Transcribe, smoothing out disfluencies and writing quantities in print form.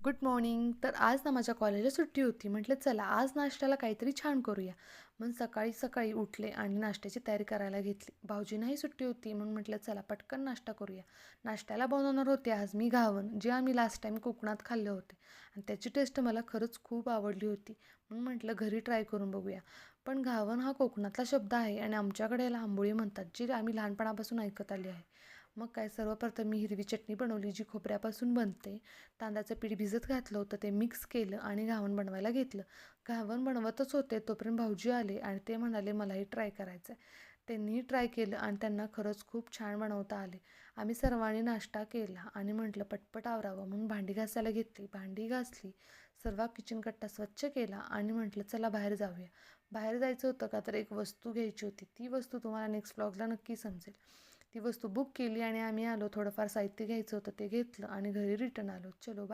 Good morning. तर आज ना माझ्या कॉलेजला सुट्टी होती. म्हटलं चला आज नाश्त्याला काहीतरी छान करूया. मग सकाळी सकाळी उठले आणि नाश्त्याची तयारी करायला घेतली. भाऊजींनाही सुट्टी होती म्हणून म्हटलं चला पटकन नाश्ता करूया. नाश्त्याला बनवणार होते आज मी घावन, जे आम्ही लास्ट टाईम कोकणात खाल्ले होते आणि त्याची टेस्ट मला खरंच खूप आवडली होती. म्हणून म्हटलं घरी ट्राय करून बघूया. पण घावन हा कोकणातला शब्द आहे आणि आमच्याकडे याला आंबोळी म्हणतात, जी आम्ही लहानपणापासून ऐकत आली आहे. मग काय, सर्वप्रथम मी हिरवी चटणी बनवली जी खोबऱ्यापासून बनते. तांदळाचं पीठ भिजत घातलं होतं, ते मिक्स केलं आणि घावण बनवायला घेतलं. घावण बनवतच होते तोपर्यंत भाऊजी आले आणि ते म्हणाले मलाही ट्राय करायचं आहे. त्यांनीही ट्राय केलं आणि त्यांना खरंच खूप छान बनवता आले. आम्ही सर्वांनी नाश्ता केला आणि म्हटलं पटपट आवरावं म्हणून भांडी घासायला घेतली. भांडी घासली, सर्व किचन कट्टा स्वच्छ केला आणि म्हटलं चला बाहेर जाऊया. बाहेर जायचं होतं का तर एक वस्तू घ्यायची होती. ती वस्तू तुम्हाला नेक्स्ट व्लॉगला नक्की समजेल. ती वस्तू बुक केली आणि आम्ही आलो. थोडंफार साहित्य घ्यायचं होतं ते घेतलं आणि घरी रिटर्न आलो. चलो बाय.